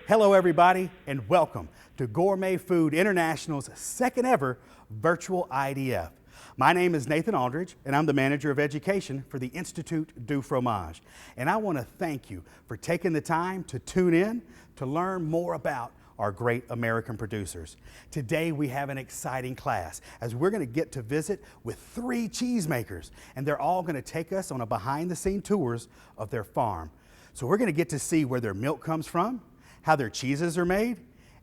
Hello everybody and welcome to Gourmet Food International's second ever virtual IDF. My name is Nathan Aldridge and I'm the Manager of Education for the Institut du Fromage. And I want to thank you for taking the time to tune in to learn more about our great American producers. Today we have an exciting class as we're going to get to visit with 3 cheesemakers, and they're all going to take us on a behind the scene tours of their farm. So we're going to get to see where their milk comes from, how their cheeses are made,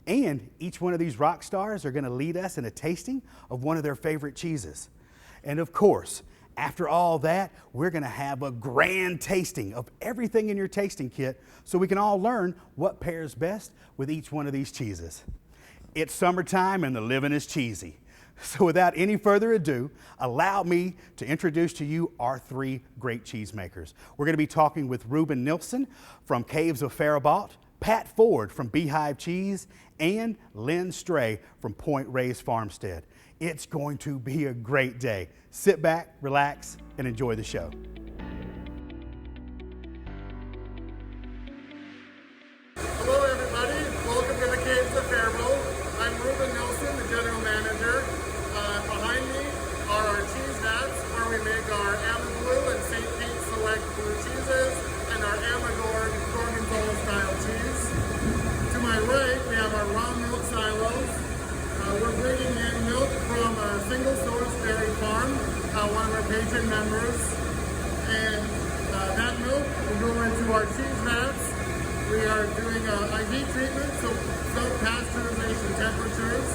and each one of these rock stars are going to lead us in a tasting of one of their favorite cheeses. And of course, after all that, we're going to have a grand tasting of everything in your tasting kit so we can all learn what pairs best with each one of these cheeses. It's summertime and the living is cheesy. So without any further ado, allow me to introduce to you our 3 great cheesemakers. We're going to be talking with Ruben Nilsson from Caves of Faribault, Pat Ford from Beehive Cheese, and Lynn Stray from Point Reyes Farmstead. It's going to be a great day. Sit back, relax, and enjoy the show. Hello everybody, welcome to the Caves of Faribault. I'm Ruben Nilsson, the General Manager. Behind me are our cheese vats where we make our Blue and St. Pete Select Blue cheeses and our Amador Gorgonzola style cheese. To my right, we have our raw milk silos. We're bringing in milk from a single source dairy farm, one of our patron members. And that milk will go into our cheese vats. We are doing a heat treatment, so self-pasteurization temperatures.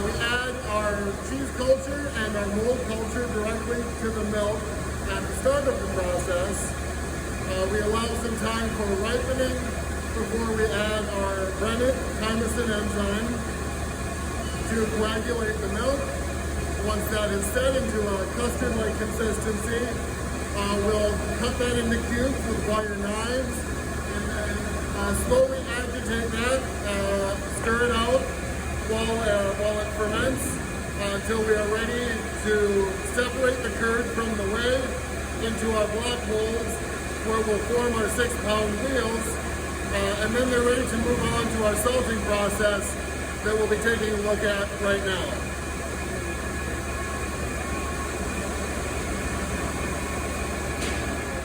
We add our cheese culture and our mold culture directly to the milk at the start of the process. We allow some time for ripening before we add our rennet chymosin enzyme to coagulate the milk. Once that is set into a custard-like consistency, we'll cut that into cubes with wire knives and then slowly agitate that, stir it out while it ferments until we are ready to separate the curd from the whey into our block molds where we'll form our 6-pound wheels, and then they're ready to move on to our salting process that we'll be taking a look at right now.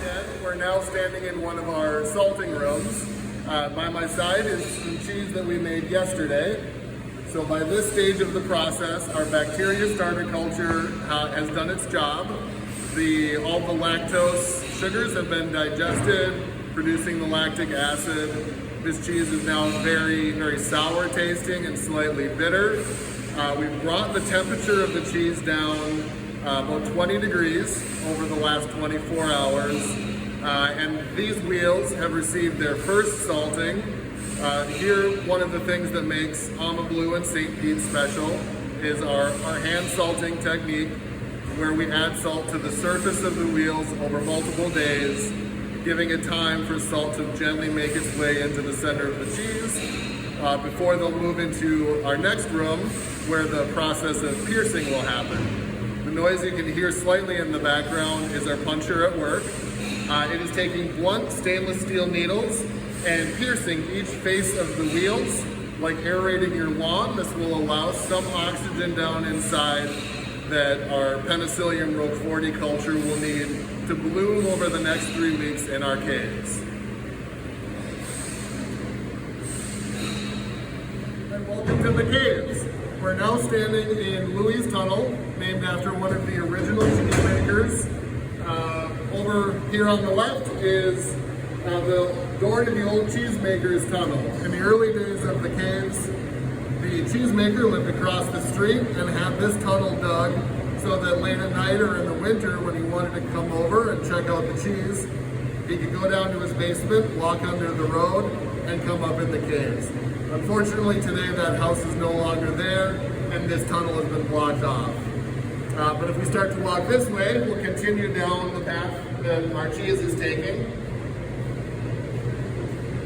Again, we're now standing in one of our salting rooms. By my side is some cheese that we made yesterday. So by this stage of the process, our bacteria starter culture has done its job. All the lactose sugars have been digested, producing the lactic acid. This cheese is now very, very sour tasting and slightly bitter. We've brought the temperature of the cheese down about 20 degrees over the last 24 hours. And these wheels have received their first salting. Here, one of the things that makes Blue and St. Pete special is our hand salting technique, where we add salt to the surface of the wheels over multiple days, giving it time for salt to gently make its way into the center of the cheese before they'll move into our next room where the process of piercing will happen. The noise you can hear slightly in the background is our puncher at work. It is taking blunt stainless steel needles and piercing each face of the wheels like aerating your lawn. This will allow some oxygen down inside that our Penicillium roqueforti culture will need to bloom over the next 3 weeks in our caves. And welcome to the caves. We're now standing in Louis' Tunnel, named after one of the original cheesemakers. Over here on the left is the door to the old cheesemakers tunnel. In the early days of the caves, the cheesemaker lived across the street and had this tunnel dug so that late at night or in the winter when he wanted to come over and check out the cheese, he could go down to his basement, walk under the road, and come up in the caves. Unfortunately today that house is no longer there and this tunnel has been blocked off. But if we start to walk this way, we'll continue down the path that our cheese is taking.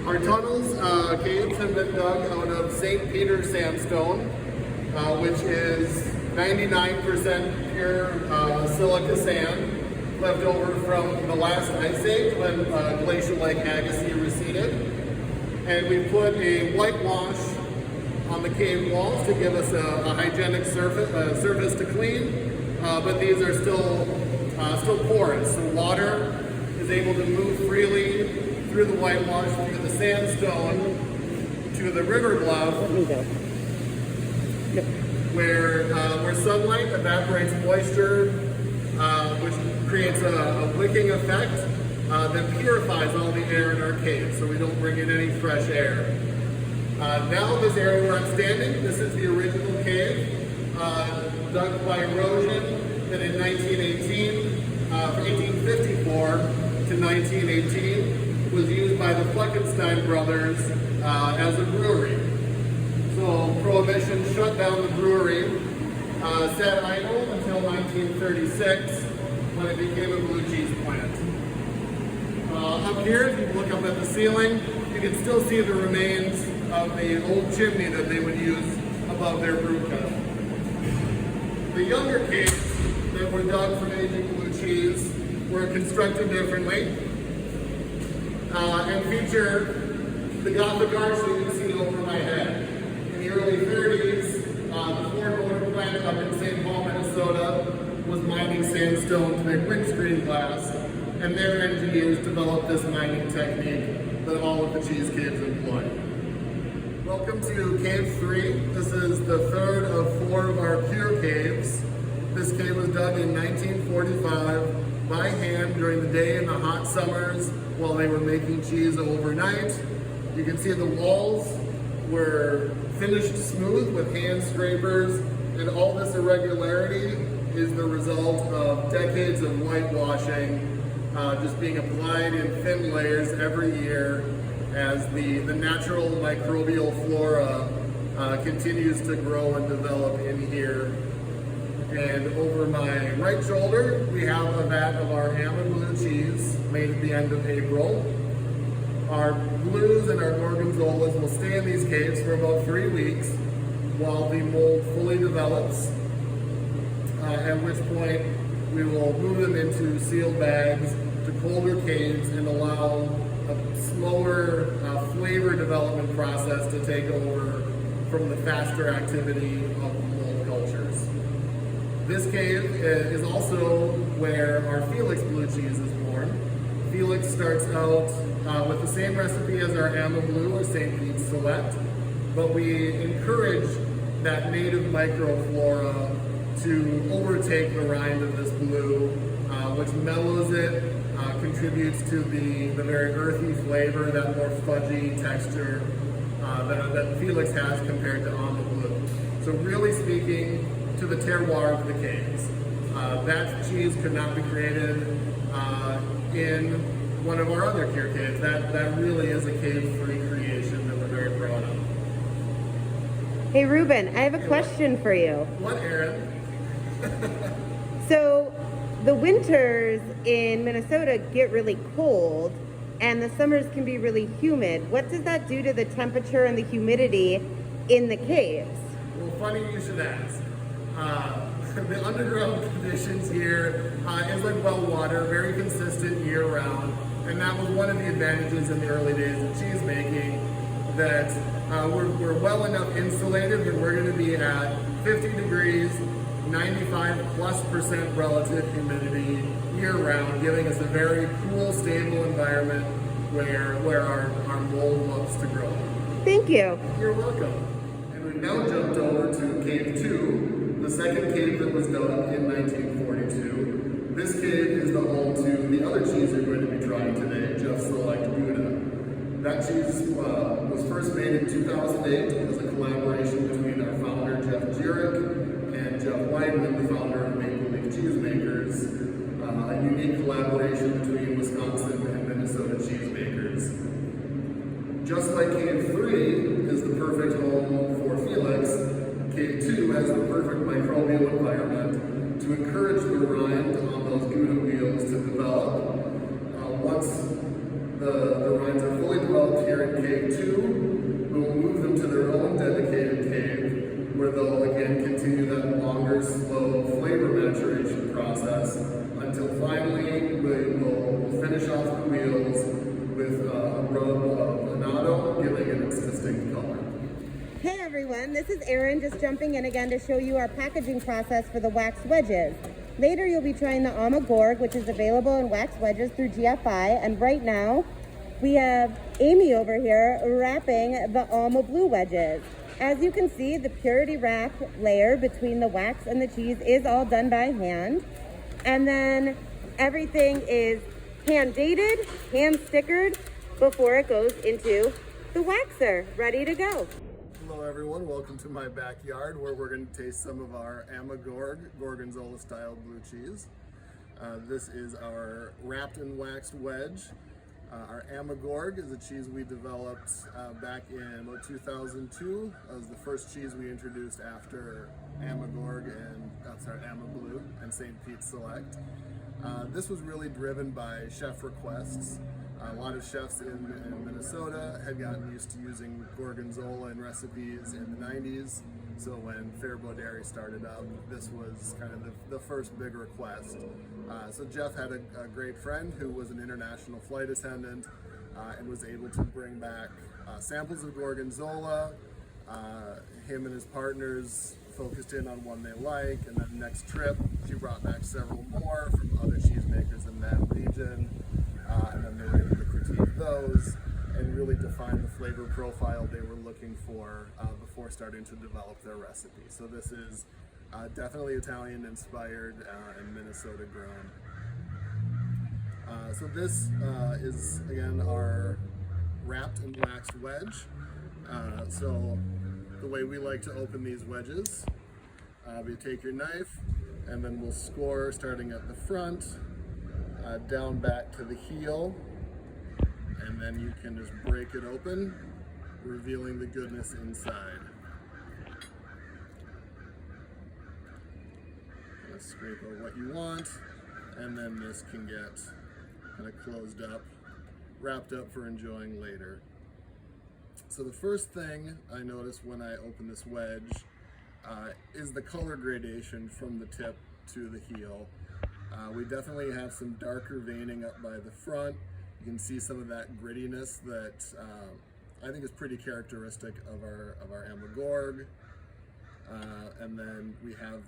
Our tunnels, caves have been dug out of St. Peter sandstone, which is 99% pure silica sand, left over from the last ice age when glacial Lake Agassiz receded. And we put a whitewash on the cave walls to give us a hygienic surface to clean, but these are still porous. So water is able to move freely through the whitewash, through the sandstone, to the river bluff, where sunlight evaporates moisture, which creates a wicking effect that purifies all the air in our cave, so we don't bring in any fresh air. Now this area where I'm standing, this is the original cave, dug by erosion, that in 1918, from 1854 to 1918, was used by the Fleckenstein brothers as a brewery. So Prohibition shut down the brewery, sat idle until 1936, when it became a blue cheese plant. Up here, if you look up at the ceiling, you can still see the remains of the old chimney that they would use above their brew kettle. The younger caves that were dug from aging blue cheese were constructed differently and feature the Gothic arch that you see over my head. In the early 30s, the Ford Motor plant up in St. Paul, Minnesota was mining sandstone to make windscreen glass, and their engineers developed this mining technique that all of the cheese caves employ. Welcome to Cave 3. This is the third of 4 of our cure caves. This cave was dug in 1945 by hand during the day in the hot summers while they were making cheese overnight. You can see the walls were finished smooth with hand scrapers, and all this irregularity is the result of decades of whitewashing just being applied in thin layers every year as the natural microbial flora continues to grow and develop in here. And over my right shoulder, we have a vat of our almond blue cheese made at the end of April. Our blues and our gorgonzolas will stay in these caves for about 3 weeks while the mold fully develops, at which point we will move them into sealed bags to colder caves and allow a slower flavor development process to take over from the faster activity of mold cultures. This cave is also where our Felix blue cheese is born. Felix starts out with the same recipe as our Amma Blue or St. Pete's Select, but we encourage that native microflora to overtake the rind of this blue, which mellows it, contributes to the very earthy flavor, that more fudgy texture that Felix has compared to Amma Blue. So really speaking to the terroir of the caves. That cheese could not be created in one of our other cure caves. That really is a cave-free creation that we're very proud of. Hey Ruben, I have a question for you. What, Erin? So the winters in Minnesota get really cold and the summers can be really humid. What does that do to the temperature and the humidity in the caves? Well, funny you should ask. The underground conditions here is like well water, very consistent year round, and that was one of the advantages in the early days of cheese making, that we're well enough insulated that we're going to be at 50 degrees, 95+% relative humidity year round, giving us a very cool, stable environment where our mold loves to grow. Thank you. You're welcome. And we've now jumped over to Cave 2, the second cave that was dug in 1942. This cave is the home to the other cheese you're going to be trying today, Jeff Select Gouda. That cheese was first made in 2008 as a collaboration between our founder, Jeff Jurek, and Jeff Weidman, the founder of Maple Leaf Cheesemakers, a unique collaboration between Wisconsin and Minnesota cheesemakers. Just like Cave 3 is the perfect home for Felix, Cave 2 has the perfect microbial environment to encourage the rind on those Gouda wheels to develop. Once the rinds are fully developed here in Cave 2, we will move them to their own dedicated cave, where they'll again continue that longer, slow flavor maturation process until finally we'll finish off the wheels with a rub of annatto, giving distinct color. Hey everyone, this is Erin just jumping in again to show you our packaging process for the wax wedges. Later you'll be trying the Alma Gorg, which is available in wax wedges through GFI, and right now we have Amy over here wrapping the Alma Blue wedges. As you can see, the purity wrap layer between the wax and the cheese is all done by hand, and then everything is hand dated, hand stickered before it goes into the waxer, ready to go. Hello everyone, welcome to my backyard where we're going to taste some of our Alma Gorg, Gorgonzola style blue cheese. This is our wrapped and waxed wedge. Our Alma Gorg is a cheese we developed back in about 2002. It was the first cheese we introduced after Alma Gorg and, Alma Blue and St. Pete's Select. This was really driven by chef requests. A lot of chefs in Minnesota had gotten used to using Gorgonzola in recipes in the 90s. So when Faribault Dairy started up, this was kind of the first big request. So Jeff had a great friend who was an international flight attendant and was able to bring back samples of Gorgonzola. Him and his partners focused in on one they like, and then next trip she brought back several more from other cheesemakers in that region. And then they were able to critique those and really define the flavor profile they were looking for before starting to develop their recipe. So this is definitely Italian inspired and Minnesota grown. So this is again our wrapped and waxed wedge. So the way we like to open these wedges, we take your knife and then we'll score starting at the front, down back to the heel, and then you can just break it open, revealing the goodness inside. Scrape out what you want, and then this can get kind of closed up, wrapped up for enjoying later. So the first thing I notice when I open this wedge is the color gradation from the tip to the heel. We definitely have some darker veining up by the front. You can see some of that grittiness that I think is pretty characteristic of our Alma Gorg. And then we have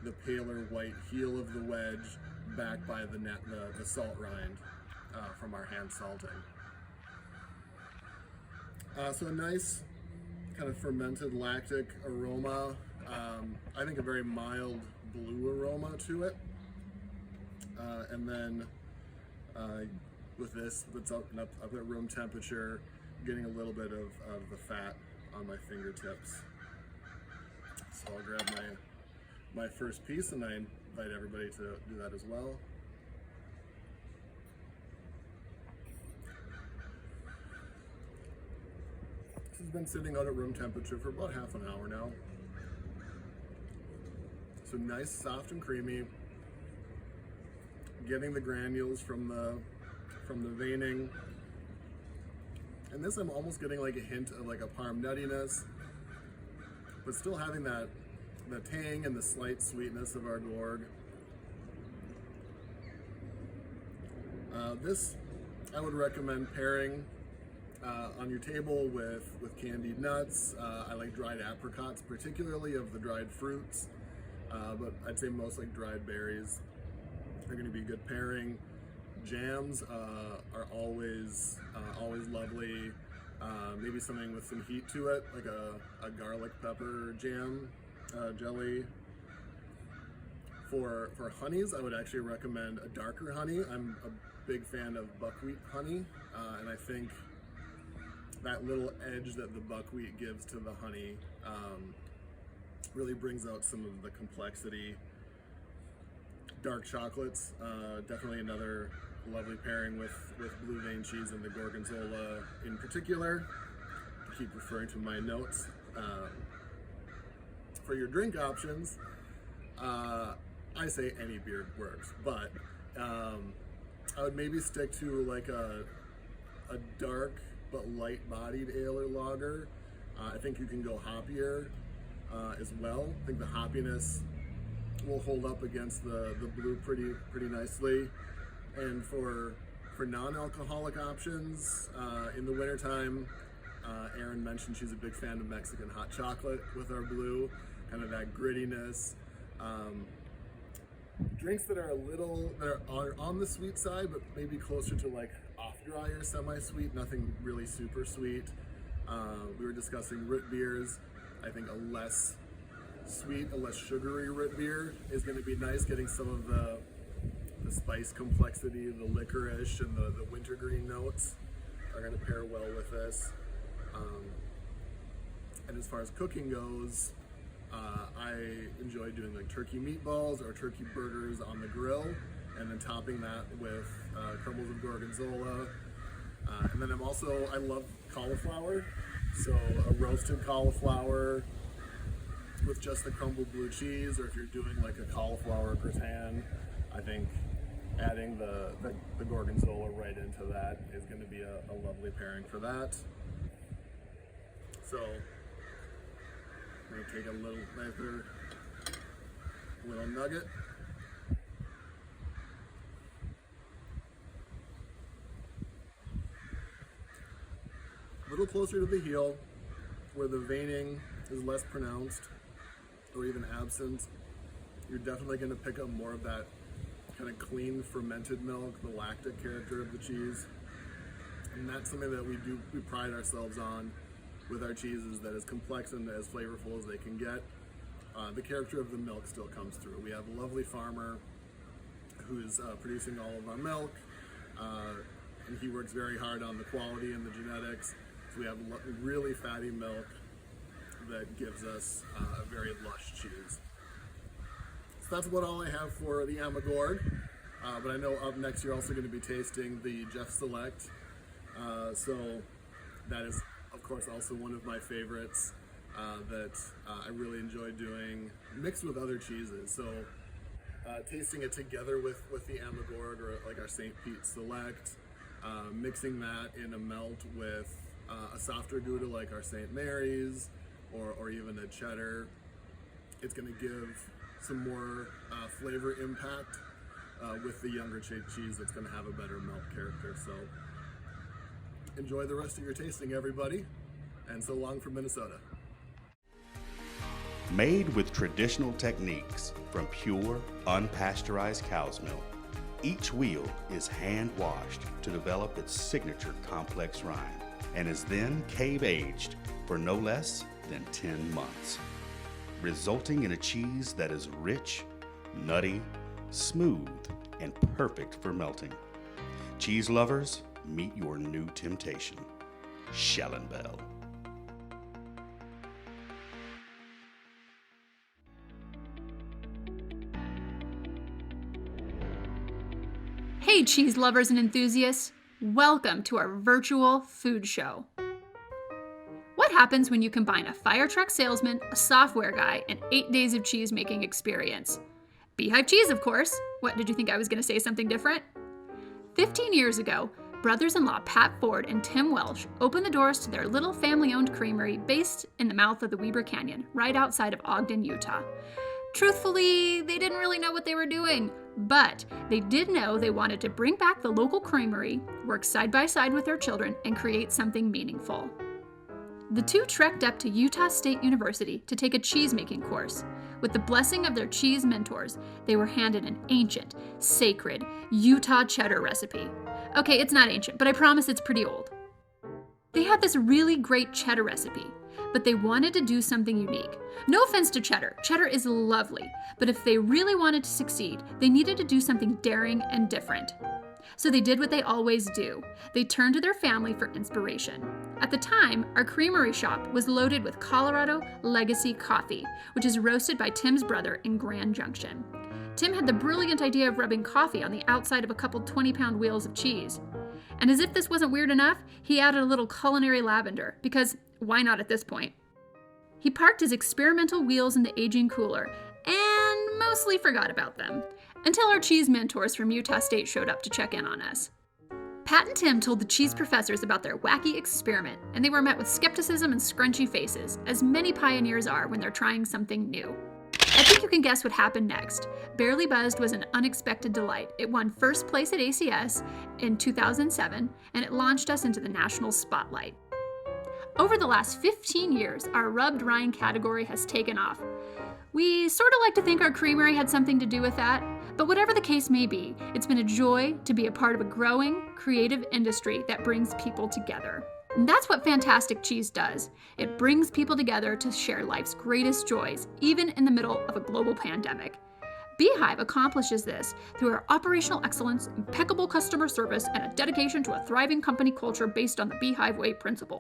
the paler white heel of the wedge backed by the salt rind from our hand salting. So a nice kind of fermented lactic aroma. I think a very mild blue aroma to it. And then with this, it's up at room temperature, getting a little bit of the fat on my fingertips. So I'll grab my first piece, and I invite everybody to do that as well. This has been sitting out at room temperature for about half an hour now. So nice, soft and creamy. Getting the granules from the veining. And this I'm almost getting like a hint of like a parm nuttiness, but still having the tang and the slight sweetness of our Gorg. This I would recommend pairing on your table with candied nuts. I like dried apricots, particularly of the dried fruits, but I'd say most like dried berries are going to be a good pairing. Jams are always lovely. Maybe something with some heat to it, like a garlic pepper jam jelly. For honeys, I would actually recommend a darker honey. I'm a big fan of buckwheat honey, and I think that little edge that the buckwheat gives to the honey really brings out some of the complexity. Dark chocolates, definitely another lovely pairing with blue vein cheese and the Gorgonzola in particular. I keep referring to my notes. For your drink options, I say any beer works, but I would maybe stick to like a dark but light-bodied ale or lager. I think you can go hoppier as well. I think the hoppiness will hold up against the blue pretty nicely. And for non-alcoholic options in the wintertime, Erin mentioned she's a big fan of Mexican hot chocolate with our blue, kind of that grittiness. Drinks that are on the sweet side, but maybe closer to like off dry or semi-sweet, nothing really super sweet. We were discussing root beers. I think a less sweet, a less sugary root beer is going to be nice, getting some of the spice complexity, the licorice and the wintergreen notes are going to pair well with this. And as far as cooking goes, I enjoy doing like turkey meatballs or turkey burgers on the grill, and then topping that with crumbles of gorgonzola. And then I love cauliflower, so a roasted cauliflower with just the crumbled blue cheese, or if you're doing like a cauliflower gratin, I think adding the gorgonzola right into that is going to be a lovely pairing for that. So I'm going to take a little nugget. A little closer to the heel, where the veining is less pronounced or even absent. You're definitely going to pick up more of that kind of clean fermented milk, the lactic character of the cheese. And that's something that we pride ourselves on with our cheeses, that as complex and as flavorful as they can get, the character of the milk still comes through. We have a lovely farmer who's producing all of our milk, and he works very hard on the quality and the genetics. So we have really fatty milk that gives us a very lush cheese. So that's about all I have for the Amagorg. But I know up next you're also going to be tasting the Jeff Select. So that is, of course, also one of my favorites that I really enjoy doing, mixed with other cheeses. So tasting it together with the Amagorg, or like our St. Pete Select, mixing that in a melt with a softer Gouda like our St. Mary's, or even a cheddar. It's going to give some more flavor impact with the younger cheese that's going to have a better melt character. So enjoy the rest of your tasting, everybody, and so long from Minnesota. Made with traditional techniques from pure, unpasteurized cow's milk, each wheel is hand-washed to develop its signature complex rind, and is then cave-aged for no less than 10 months, resulting in a cheese that is rich, nutty, smooth, and perfect for melting. Cheese lovers, meet your new temptation, Schellenbell. Hey cheese lovers and enthusiasts, welcome to our virtual food show. What happens when you combine a fire truck salesman, a software guy, and 8 days of cheese making experience? Beehive Cheese, of course. What, did you think I was going to say something different? 15 years ago, brothers-in-law Pat Ford and Tim Welsh opened the doors to their little family-owned creamery based in the mouth of the Weber Canyon, right outside of Ogden, Utah. Truthfully, they didn't really know what they were doing, but they did know they wanted to bring back the local creamery, work side by side with their children, and create something meaningful. The two trekked up to Utah State University to take a cheese-making course. With the blessing of their cheese mentors, they were handed an ancient, sacred Utah cheddar recipe. Okay, it's not ancient, but I promise it's pretty old. They had this really great cheddar recipe, but they wanted to do something unique. No offense to cheddar. Cheddar is lovely, but if they really wanted to succeed, they needed to do something daring and different. So they did what they always do. They turned to their family for inspiration. At the time, our creamery shop was loaded with Colorado Legacy coffee, which is roasted by Tim's brother in Grand Junction. Tim had the brilliant idea of rubbing coffee on the outside of a couple 20-pound wheels of cheese. And as if this wasn't weird enough, he added a little culinary lavender, because why not at this point? He parked his experimental wheels in the aging cooler and mostly forgot about them, until our cheese mentors from Utah State showed up to check in on us. Pat and Tim told the cheese professors about their wacky experiment, and they were met with skepticism and scrunchy faces, as many pioneers are when they're trying something new. I think you can guess what happened next. Barely Buzzed was an unexpected delight. It won first place at ACS in 2007, and it launched us into the national spotlight. Over the last 15 years, our rubbed rind category has taken off. We sort of like to think our creamery had something to do with that, but whatever the case may be, it's been a joy to be a part of a growing, creative industry that brings people together. And that's what Fantastic Cheese does. It brings people together to share life's greatest joys, even in the middle of a global pandemic. Beehive accomplishes this through our operational excellence, impeccable customer service, and a dedication to a thriving company culture based on the Beehive Way principle.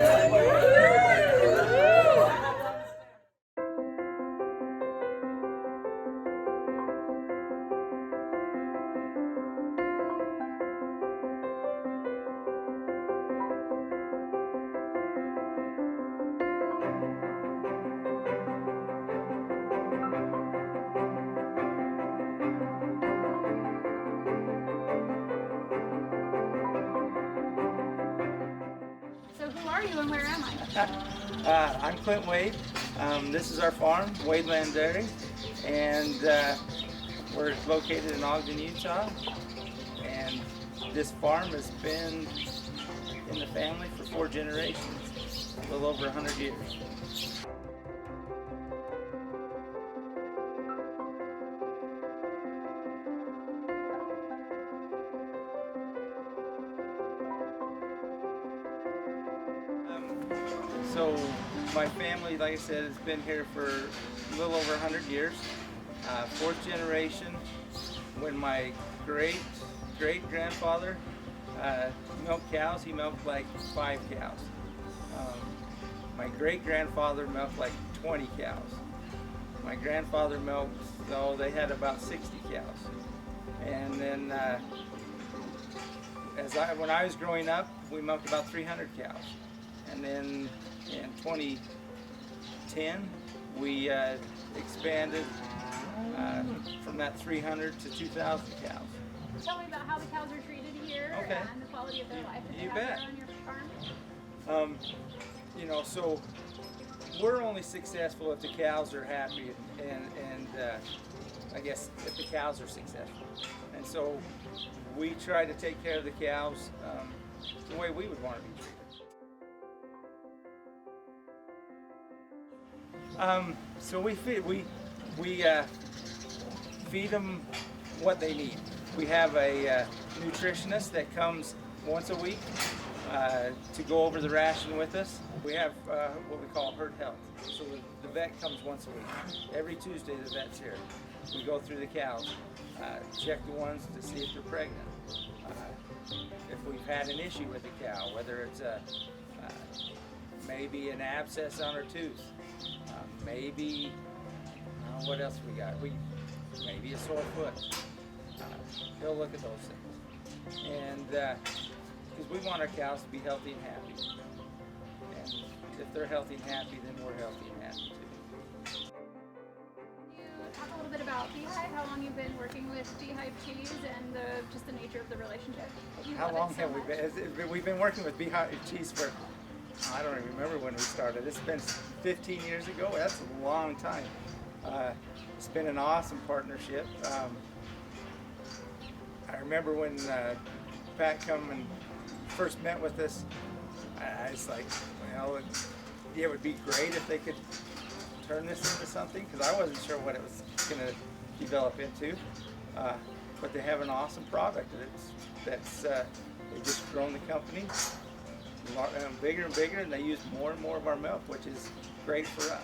Who are you and where am I? I'm Clint Wade. This is our farm, Wadeland Dairy, and we're located in Ogden, Utah. And this farm has been in the family for 4 generations, a little over 100 years. So my family, like I said, has been here for a little over 100 years. 4th generation. When my great-grandfather milked cows, he milked like 5 cows. My great-grandfather milked like 20 cows. My grandfather milked, so they had about 60 cows. And then when I was growing up, we milked about 300 cows. And then in 2010, we expanded from that 300 to 2,000 cows. Tell me about how the cows are treated here and the quality of their life that they You have bet. here on your farm. So we're only successful if the cows are happy and I guess if the cows are successful. And so we try to take care of the cows the way we would want to be treated. So we feed them what they need. We have a nutritionist that comes once a week to go over the ration with us. We have what we call herd health. So the vet comes once a week. Every Tuesday the vet's here. We go through the cows, check the ones to see if they're pregnant. If we've had an issue with the cow, whether it's maybe an abscess on her tooth, maybe what else we got? Maybe a sore foot. He'll look at those things, and because we want our cows to be healthy and happy, and if they're healthy and happy, then we're healthy and happy too. Can you talk a little bit about Beehive, how long you've been working with Beehive Cheese, and just the nature of the relationship? How long have we been? We've been working with Beehive Cheese for, I don't even remember when we started. It's been 15 years ago. That's a long time. It's been an awesome partnership. I remember when Pat come and first met with us, I was like, well, it would be great if they could turn this into something, because I wasn't sure what it was going to develop into. But they have an awesome product. They've just grown the company bigger and bigger, and they use more and more of our milk, which is great for us.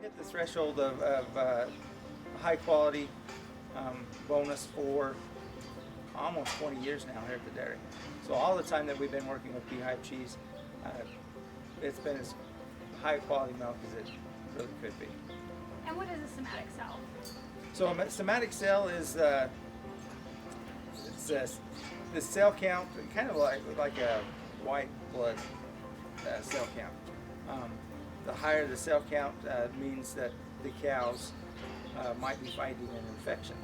Hit the threshold of high quality bonus for almost 20 years now here at the dairy. So all the time that we've been working with Beehive Cheese, it's been as high quality milk as it really could be. And what is a somatic cell? So a somatic cell is it's the cell count, kind of like a white blood cell count. The higher the cell count means that the cows might be fighting an infection.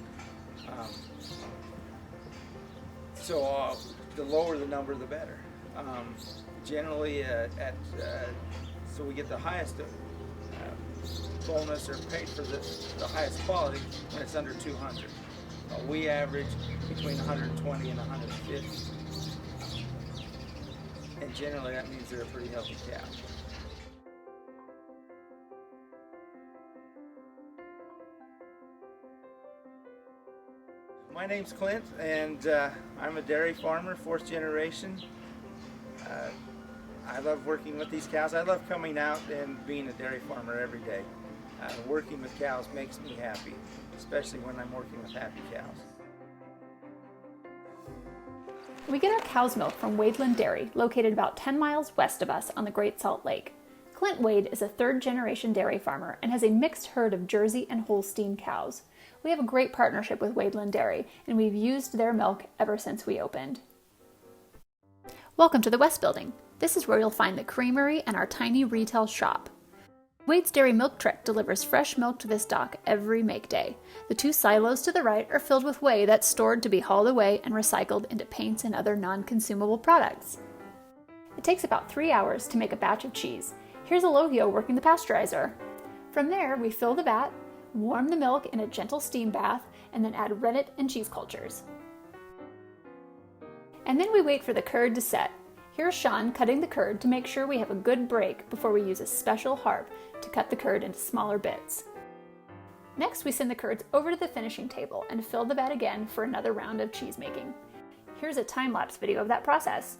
So the lower the number, the better. Generally, so we get the highest bonus or paid for the highest quality when it's under 200. We average between 120 and 150. And generally that means they're a pretty healthy cow. My name's Clint, and I'm a dairy farmer, 4th generation. I love working with these cows. I love coming out and being a dairy farmer every day. Working with cows makes me happy, especially when I'm working with happy cows. We get our cow's milk from Wadeland Dairy, located about 10 miles west of us on the Great Salt Lake. Clint Wade is a 3rd generation dairy farmer and has a mixed herd of Jersey and Holstein cows. We have a great partnership with Wadeland Dairy, and we've used their milk ever since we opened. Welcome to the West Building. This is where you'll find the creamery and our tiny retail shop. Wade's Dairy Milk Truck delivers fresh milk to this dock every make day. The 2 silos to the right are filled with whey that's stored to be hauled away and recycled into paints and other non-consumable products. It takes about 3 hours to make a batch of cheese. Here's Elohio working the pasteurizer. From there, we fill the vat, warm the milk in a gentle steam bath, and then add rennet and cheese cultures. And then we wait for the curd to set. Here's Sean cutting the curd to make sure we have a good break before we use a special harp to cut the curd into smaller bits. Next, we send the curds over to the finishing table and fill the vat again for another round of cheese making. Here's a time-lapse video of that process.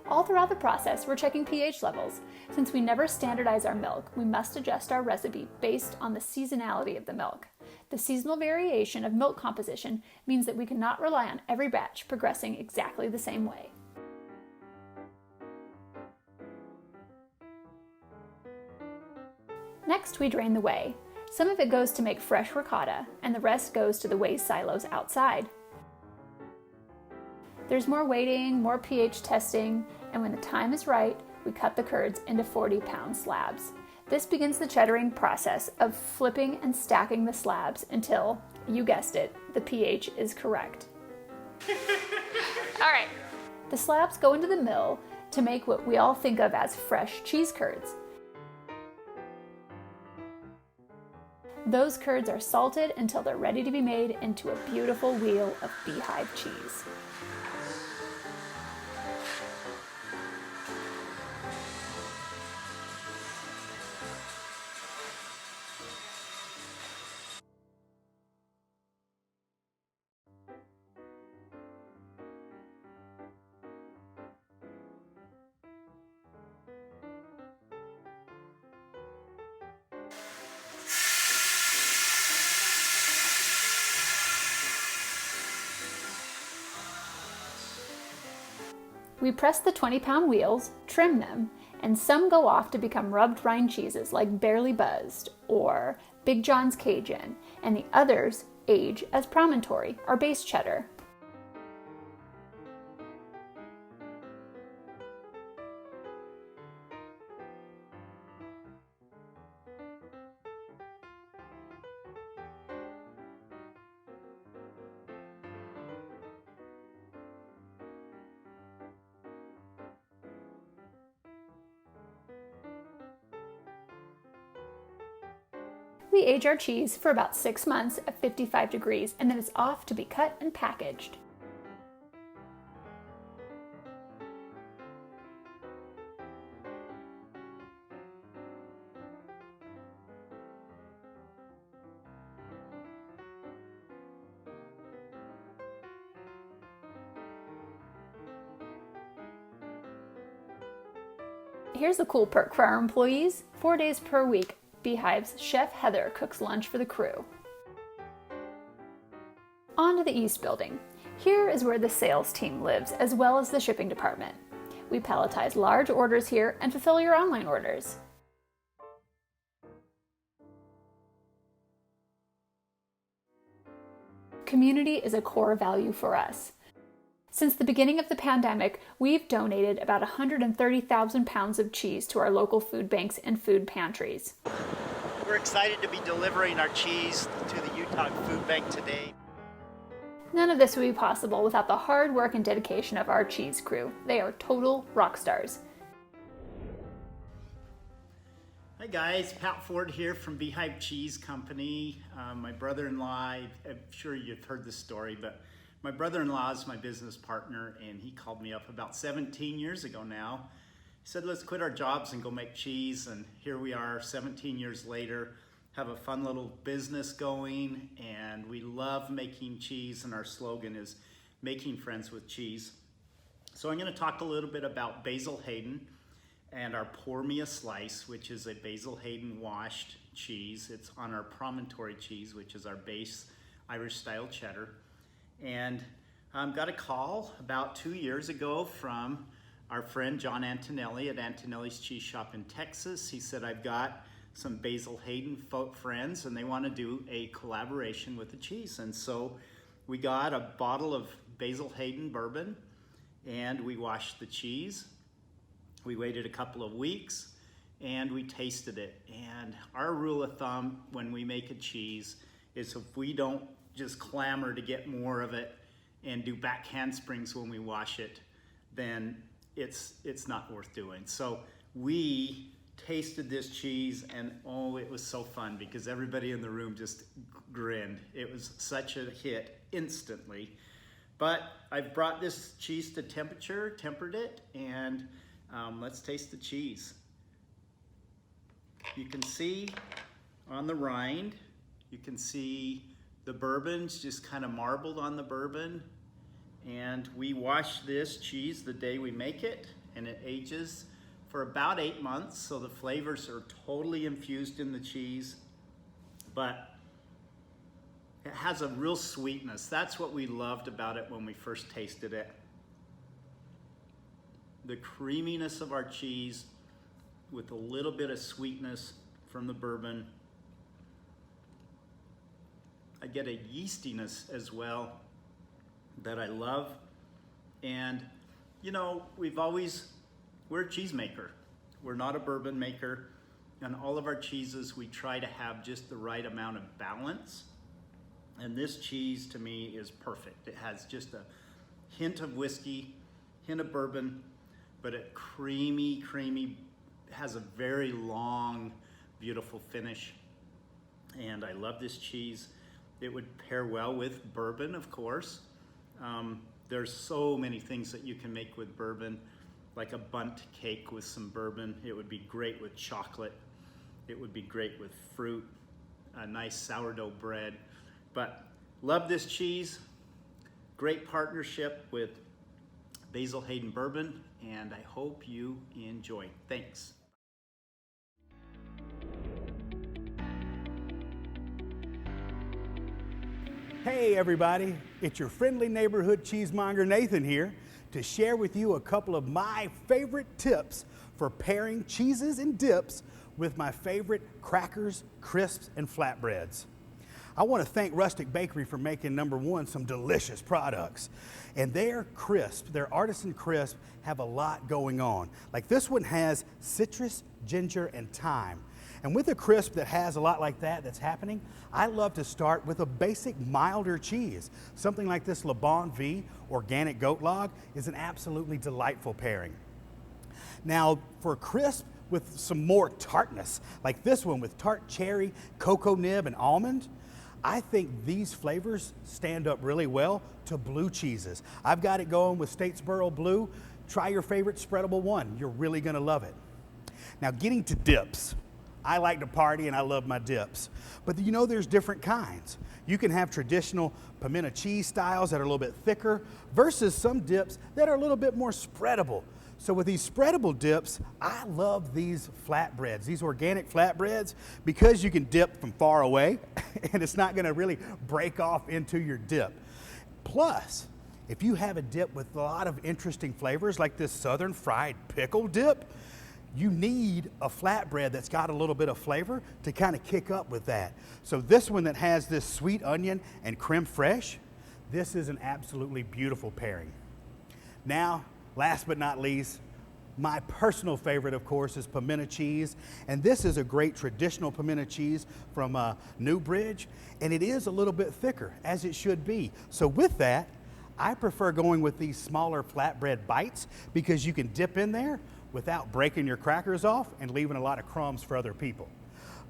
All throughout the process, we're checking pH levels. Since we never standardize our milk, we must adjust our recipe based on the seasonality of the milk. The seasonal variation of milk composition means that we cannot rely on every batch progressing exactly the same way. Next, we drain the whey. Some of it goes to make fresh ricotta, and the rest goes to the whey silos outside. There's more waiting, more pH testing, and when the time is right, we cut the curds into 40-pound slabs. This begins the cheddaring process of flipping and stacking the slabs until, you guessed it, the pH is correct. All right. The slabs go into the mill to make what we all think of as fresh cheese curds. Those curds are salted until they're ready to be made into a beautiful wheel of Beehive cheese. We press the 20-pound wheels, trim them, and some go off to become rubbed rind cheeses like Barely Buzzed or Big John's Cajun, and the others age as Promontory, our base cheddar. We age our cheese for about 6 months at 55 degrees, and then it's off to be cut and packaged. Here's a cool perk for our employees. 4 days per week, Beehive's Chef Heather cooks lunch for the crew. On to the East Building. Here is where the sales team lives, as well as the shipping department. We palletize large orders here and fulfill your online orders. Community is a core value for us. Since the beginning of the pandemic, we've donated about 130,000 pounds of cheese to our local food banks and food pantries. We're excited to be delivering our cheese to the Utah Food Bank today. None of this would be possible without the hard work and dedication of our cheese crew. They are total rock stars. Hi guys, Pat Ford here from Beehive Cheese Company. My brother-in-law, I'm sure you've heard this story, but my brother-in-law is my business partner, and he called me up about 17 years ago now. He said, let's quit our jobs and go make cheese, and here we are 17 years later, have a fun little business going, and we love making cheese, and our slogan is making friends with cheese. So I'm going to talk a little bit about Basil Hayden and our Pour Me a Slice, which is a Basil Hayden washed cheese. It's on our Promontory cheese, which is our base Irish style cheddar. And got a call about 2 years ago from our friend John Antonelli at Antonelli's Cheese Shop in Texas. He said, I've got some Basil Hayden friends and they want to do a collaboration with the cheese. And so we got a bottle of Basil Hayden bourbon and we washed the cheese. We waited a couple of weeks and we tasted it. And our rule of thumb when we make a cheese is if we don't just clamor to get more of it and do back handsprings when we wash it, then it's not worth doing. So we tasted this cheese and oh, it was so fun because everybody in the room just grinned. It was such a hit instantly. But I've brought this cheese to temperature, tempered it, and let's taste the cheese. You can see on the rind, you can see the bourbon's just kind of marbled on the bourbon. And we wash this cheese the day we make it, and it ages for about 8 months, so the flavors are totally infused in the cheese, but it has a real sweetness. That's what we loved about it when we first tasted it. The creaminess of our cheese with a little bit of sweetness from the bourbon. I get a yeastiness as well that I love. And you know, we're a cheese maker. We're not a bourbon maker. And all of our cheeses, we try to have just the right amount of balance. And this cheese to me is perfect. It has just a hint of whiskey, hint of bourbon, but it creamy, has a very long, beautiful finish. And I love this cheese. It would pair well with bourbon, of course. There's so many things that you can make with bourbon, like a bundt cake with some bourbon. It would be great with chocolate. It would be great with fruit, a nice sourdough bread. But love this cheese. Great partnership with Basil Hayden Bourbon, and I hope you enjoy. Thanks. Hey everybody, it's your friendly neighborhood cheesemonger Nathan here to share with you a couple of my favorite tips for pairing cheeses and dips with my favorite crackers, crisps, and flatbreads. I want to thank Rustic Bakery for making, number one, some delicious products. And their crisp, their Artisan crisp, have a lot going on. Like this one has citrus, ginger, and thyme. And with a crisp that has a lot like that that's happening, I love to start with a basic milder cheese. Something like this Le Bon V organic goat log is an absolutely delightful pairing. Now for a crisp with some more tartness, like this one with tart cherry, cocoa nib, and almond, I think these flavors stand up really well to blue cheeses. I've got it going with Statesboro Blue. Try your favorite spreadable one. You're really gonna love it. Now getting to dips. I like to party and I love my dips. But you know there's different kinds. You can have traditional pimento cheese styles that are a little bit thicker versus some dips that are a little bit more spreadable. So with these spreadable dips, I love these flatbreads, these organic flatbreads, because you can dip from far away and it's not gonna really break off into your dip. Plus, if you have a dip with a lot of interesting flavors like this Southern fried pickle dip, you need a flatbread that's got a little bit of flavor to kind of kick up with that. So this one that has this sweet onion and creme fraiche, this is an absolutely beautiful pairing. Now, last but not least, my personal favorite, of course, is pimento cheese. And this is a great traditional pimento cheese from Newbridge. And it is a little bit thicker, as it should be. So with that, I prefer going with these smaller flatbread bites because you can dip in there without breaking your crackers off and leaving a lot of crumbs for other people.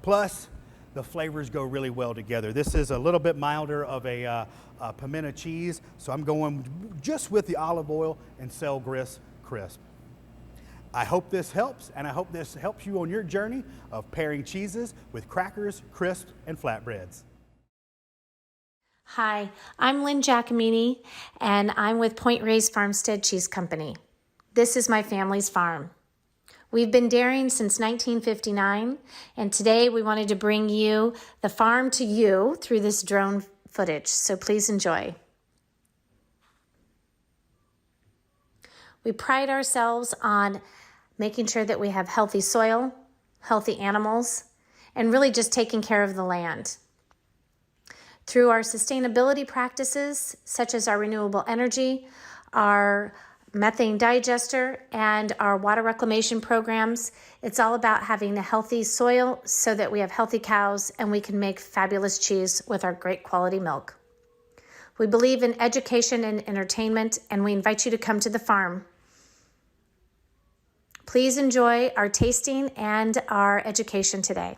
Plus, the flavors go really well together. This is a little bit milder of a pimento cheese, so I'm going just with the olive oil and Selgris crisp. I hope this helps, and I hope this helps you on your journey of pairing cheeses with crackers, crisps, and flatbreads. Hi, I'm Lynn Giacomini, and I'm with Point Reyes Farmstead Cheese Company. This is my family's farm. We've been dairying since 1959, and today we wanted to bring you the farm to you through this drone footage, so please enjoy. We pride ourselves on making sure that we have healthy soil, healthy animals, and really just taking care of the land. Through our sustainability practices, such as our renewable energy, our methane digester, and our water reclamation programs, it's all about having a healthy soil so that we have healthy cows and we can make fabulous cheese with our great quality milk. We believe in education and entertainment, and we invite you to come to the farm. Please enjoy our tasting and our education today.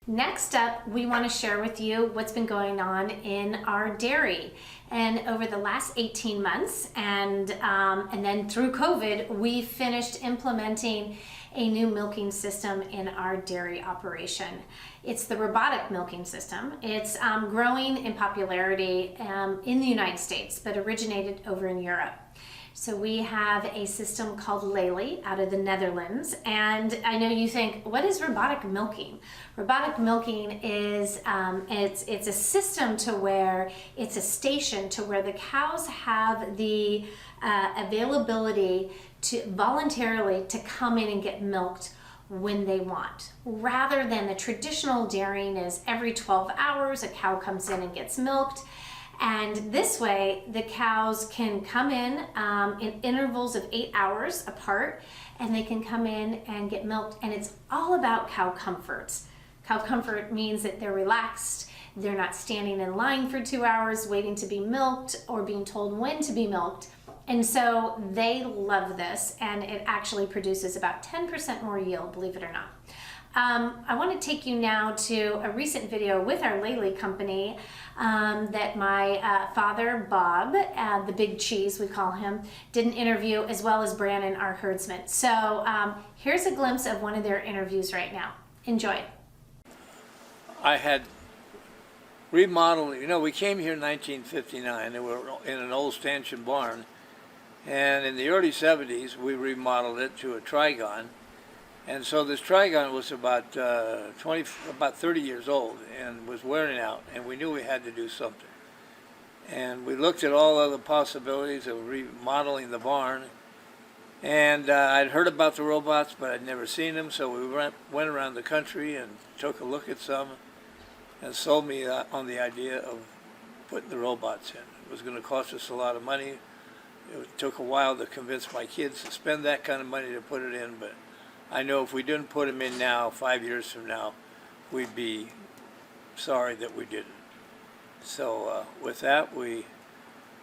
Next up, we want to share with you what's been going on in our dairy. And over the last 18 months and then through COVID, we finished implementing a new milking system in our dairy operation. It's the robotic milking system. It's growing in popularity in the United States, but originated over in Europe. So we have a system called Lely out of the Netherlands, and I know you think, what is robotic milking? Robotic milking is it's a system to where it's a station to where the cows have the availability to voluntarily to come in and get milked when they want, rather than the traditional dairying is every 12 hours a cow comes in and gets milked. And this way, the cows can come in intervals of 8 hours apart, and they can come in and get milked. And it's all about cow comfort. Cow comfort means that they're relaxed. They're not standing in line for 2 hours waiting to be milked or being told when to be milked. And so they love this, and it actually produces about 10% more yield, believe it or not. I want to take you now to a recent video with our Lely company that my father, Bob, the Big Cheese we call him, did an interview, as well as Brandon, our herdsman. So here's a glimpse of one of their interviews right now. Enjoy. I had remodeled, we came here in 1959 and we were in an old stanchion barn, and in the early 70s we remodeled it to a trigon. And so this trigon was about 30 years old and was wearing out, and we knew we had to do something. And we looked at all other possibilities of remodeling the barn. And I'd heard about the robots, but I'd never seen them, so we went around the country and took a look at some and sold me on the idea of putting the robots in. It was going to cost us a lot of money. It took a while to convince my kids to spend that kind of money to put it in, but I know if we didn't put them in now, 5 years from now, we'd be sorry that we didn't. So with that, we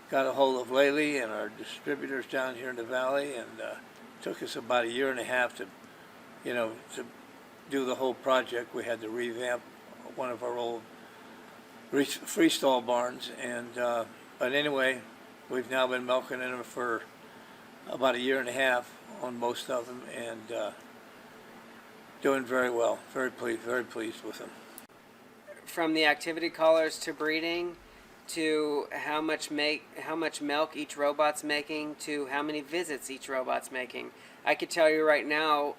got a hold of Lely and our distributors down here in the valley, and it took us about 1.5 years to, to do the whole project. We had to revamp one of our old freestall barns, and but anyway, we've now been milking in them for about 1.5 years on most of them, and doing very well. Very pleased with them. From the activity collars to breeding, to how much milk each robot's making, to how many visits each robot's making. I could tell you right now,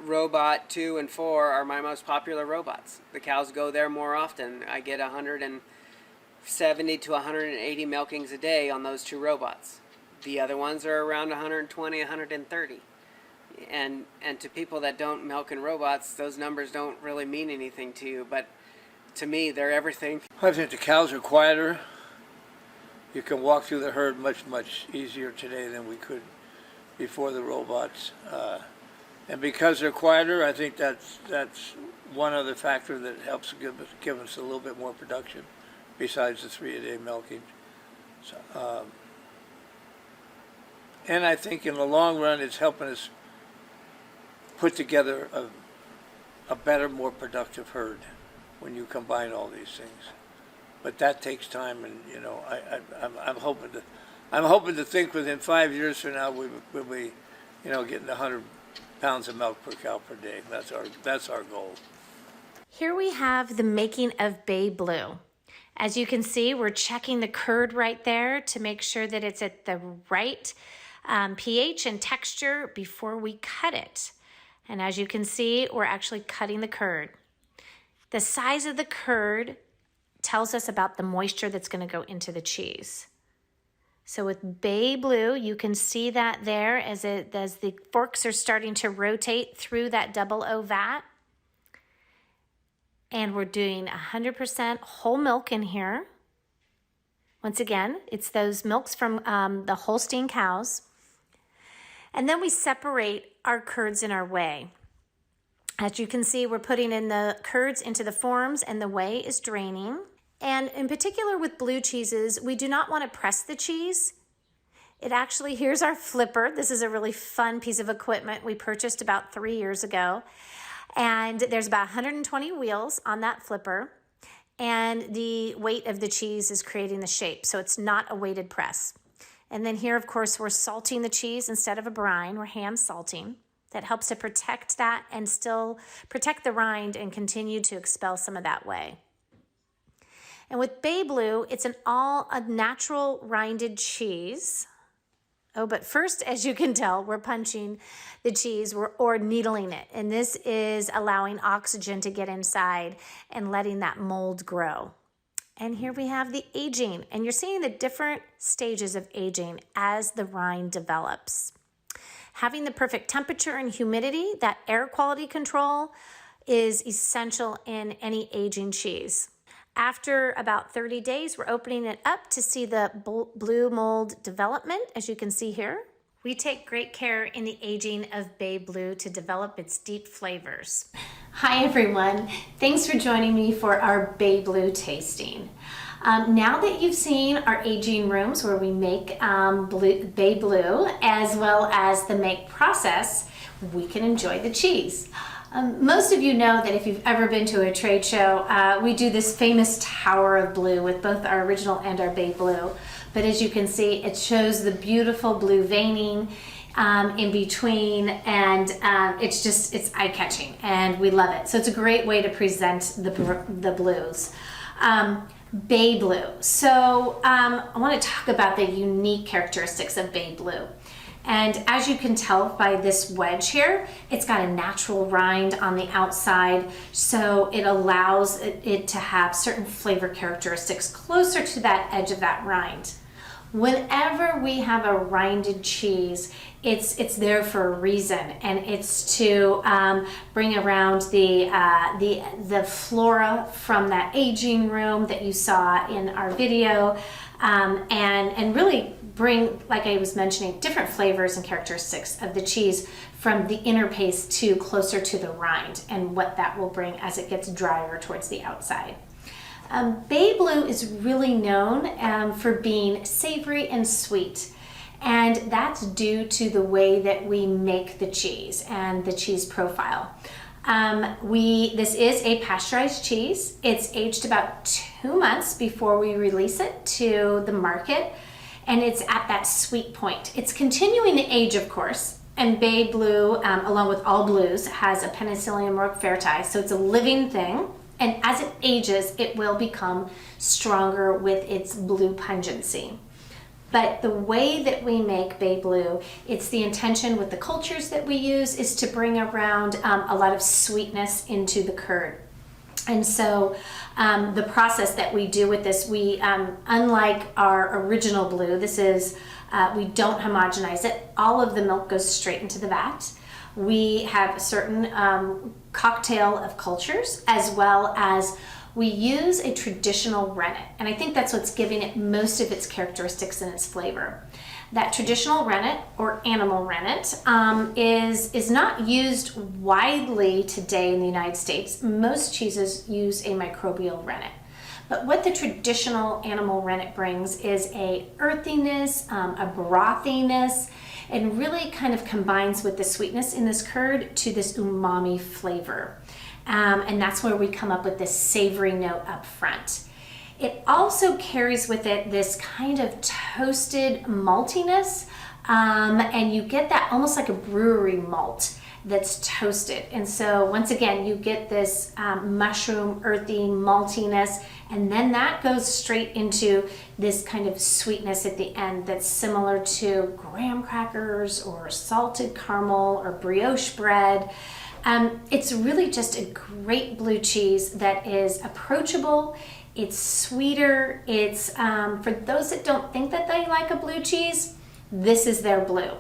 robot 2 and 4 are my most popular robots. The cows go there more often. I get 170 to 180 milkings a day on those 2 robots. The other ones are around 120, 130. And to people that don't milk in robots, those numbers don't really mean anything to you, but to me, they're everything. I think the cows are quieter. You can walk through the herd much easier today than we could before the robots. And because they're quieter, I think that's one other factor that helps give us a little bit more production, besides the 3-a-day milking. So, And I think in the long run, it's helping us put together a better, more productive herd when you combine all these things. But that takes time, and you know, I'm hoping to think within 5 years from now we'll be, you know, getting 100 pounds of milk per cow per day. That's our goal. Here we have the making of Bay Blue. As you can see, we're checking the curd right there to make sure that it's at the right pH and texture before we cut it. And as you can see, we're actually cutting the curd. The size of the curd tells us about the moisture that's going to go into the cheese. So with Bay Blue, you can see that there as the forks are starting to rotate through that double O vat. And we're doing 100% whole milk in here. Once again, it's those milks from the Holstein cows. And then we separate our curds in our whey. As you can see, we're putting in the curds into the forms and the whey is draining. And in particular with blue cheeses, we do not want to press the cheese. It actually, here's our flipper. This is a really fun piece of equipment we purchased about 3 years ago. And there's about 120 wheels on that flipper. And the weight of the cheese is creating the shape. So it's not a weighted press. And then here, of course, we're salting the cheese instead of a brine. We're hand salting. That helps to protect that and still protect the rind and continue to expel some of that whey. And with Bay Blue, it's a natural rinded cheese. Oh, but first, as you can tell, we're punching the cheese or needling it. And this is allowing oxygen to get inside and letting that mold grow. And here we have the aging. And you're seeing the different stages of aging as the rind develops. Having the perfect temperature and humidity, that air quality control, is essential in any aging cheese. After about 30 days, we're opening it up to see the blue mold development, as you can see here. We take great care in the aging of Bay Blue to develop its deep flavors. Hi everyone, thanks for joining me for our Bay Blue tasting. Now that you've seen our aging rooms where we make Bay Blue, as well as the make process, we can enjoy the cheese. Most of you know that if you've ever been to a trade show, we do this famous tower of blue with both our original and our Bay Blue. But as you can see, it shows the beautiful blue veining in between, and it's eye-catching, and we love it. So it's a great way to present the blues. Bay Blue. So I want to talk about the unique characteristics of Bay Blue. And as you can tell by this wedge here, it's got a natural rind on the outside, so it allows it to have certain flavor characteristics closer to that edge of that rind. Whenever we have a rinded cheese, it's there for a reason, and it's to bring around the flora from that aging room that you saw in our video, and really bring, like I was mentioning, different flavors and characteristics of the cheese from the inner paste to closer to the rind, and what that will bring as it gets drier towards the outside. Bay Blue is really known for being savory and sweet, and that's due to the way that we make the cheese and the cheese profile. This is a pasteurized cheese. It's aged about 2 months before we release it to the market, and it's at that sweet point. It's continuing to age, of course, and Bay Blue, along with all blues, has a Penicillium roqueforti, so it's a living thing. And as it ages, it will become stronger with its blue pungency. But the way that we make Bay Blue, it's the intention with the cultures that we use is to bring around a lot of sweetness into the curd. And so the process that we do with this, we, unlike our original blue, this is, we don't homogenize it. All of the milk goes straight into the vat. We have a certain cocktail of cultures, as well as we use a traditional rennet. And I think that's what's giving it most of its characteristics and its flavor. That traditional rennet, or animal rennet, is not used widely today in the United States. Most cheeses use a microbial rennet. But what the traditional animal rennet brings is a earthiness, a brothiness, and really kind of combines with the sweetness in this curd to this umami flavor. And that's where we come up with this savory note up front. It also carries with it this kind of toasted maltiness, and you get that almost like a brewery malt that's toasted. And so once again, you get this mushroom, earthy maltiness, and then that goes straight into this kind of sweetness at the end that's similar to graham crackers or salted caramel or brioche bread. It's really just a great blue cheese that is approachable. It's sweeter. It's for those that don't think that they like a blue cheese, this is their blue.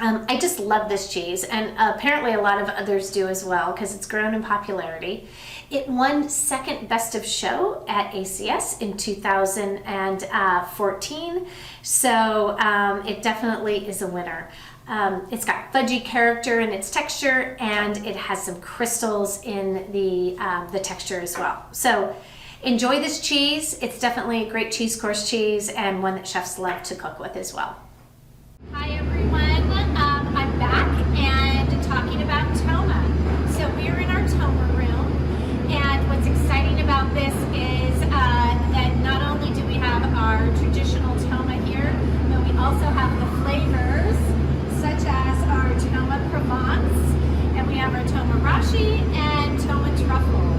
I just love this cheese, and apparently a lot of others do as well because it's grown in popularity. It won second best of show at ACS in 2014, so it definitely is a winner. It's got fudgy character in its texture, and it has some crystals in the texture as well. So enjoy this cheese. It's definitely a great cheese course cheese and one that chefs love to cook with as well. Hi everyone, I'm back and talking about Toma. So we're in our Toma room, and what's exciting about this is that not only do we have our traditional Toma here, but we also have the flavors such as our Toma Provence, and we have our Toma Rashi and Toma Truffle.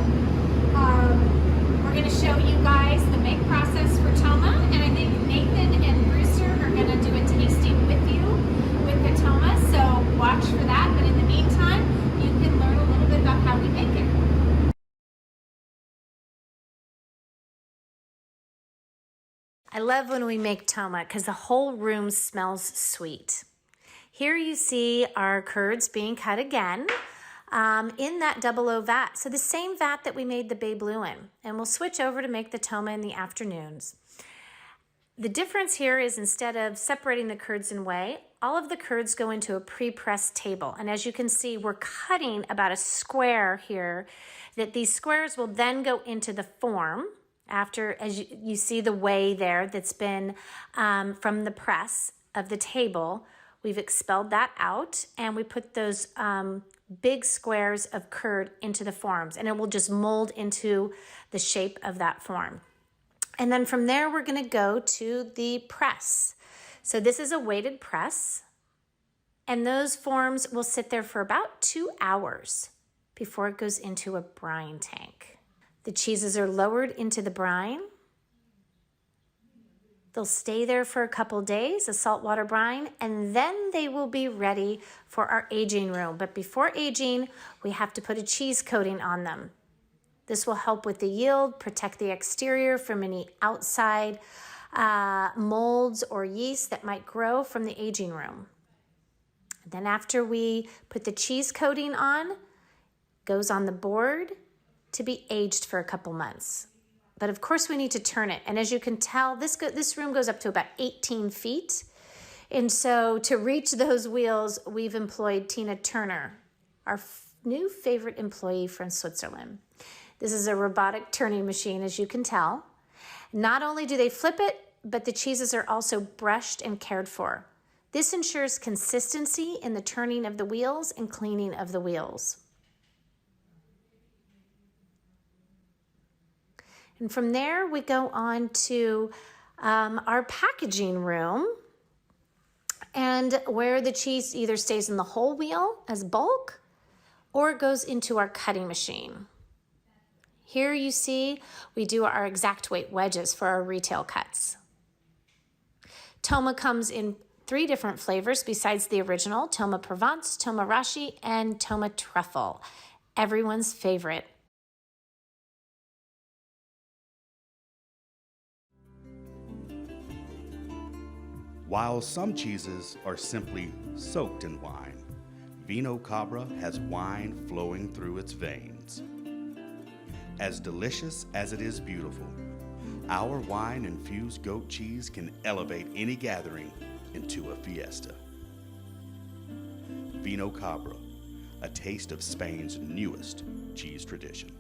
We're going to show you guys the make process for Toma, and I think Nathan and Brewster are going to do a tasting with you with the Toma, so watch for that. But in the meantime, you can learn a little bit about how we make it. I love when we make Toma because the whole room smells sweet. Here you see our curds being cut again. In that 00 vat. So the same vat that we made the Bay Blue in. And we'll switch over to make the Toma in the afternoons. The difference here is instead of separating the curds in whey, all of the curds go into a pre-pressed table. And as you can see, we're cutting about a square here, that these squares will then go into the form after, as you see the whey there that's been from the press of the table. We've expelled that out, and we put those big squares of curd into the forms, and it will just mold into the shape of that form. And then from there, we're going to go to the press. So this is a weighted press, and those forms will sit there for about 2 hours before it goes into a brine tank. The cheeses are lowered into the brine. They'll stay there for a couple days, a saltwater brine, and then they will be ready for our aging room. But before aging, we have to put a cheese coating on them. This will help with the yield, protect the exterior from any outside molds or yeast that might grow from the aging room. Then after we put the cheese coating on, goes on the board to be aged for a couple months. But of course we need to turn it. And as you can tell, this room goes up to about 18 feet. And so to reach those wheels, we've employed Tina Turner, our new favorite employee from Switzerland. This is a robotic turning machine, as you can tell. Not only do they flip it, but the cheeses are also brushed and cared for. This ensures consistency in the turning of the wheels and cleaning of the wheels. And from there, we go on to our packaging room, and where the cheese either stays in the whole wheel as bulk or it goes into our cutting machine. Here you see we do our exact weight wedges for our retail cuts. Toma comes in 3 different flavors besides the original: Toma Provence, Toma Rashi, and Toma Truffle. Everyone's favorite. While some cheeses are simply soaked in wine, Vino Cabra has wine flowing through its veins. As delicious as it is beautiful, our wine-infused goat cheese can elevate any gathering into a fiesta. Vino Cabra, a taste of Spain's newest cheese tradition.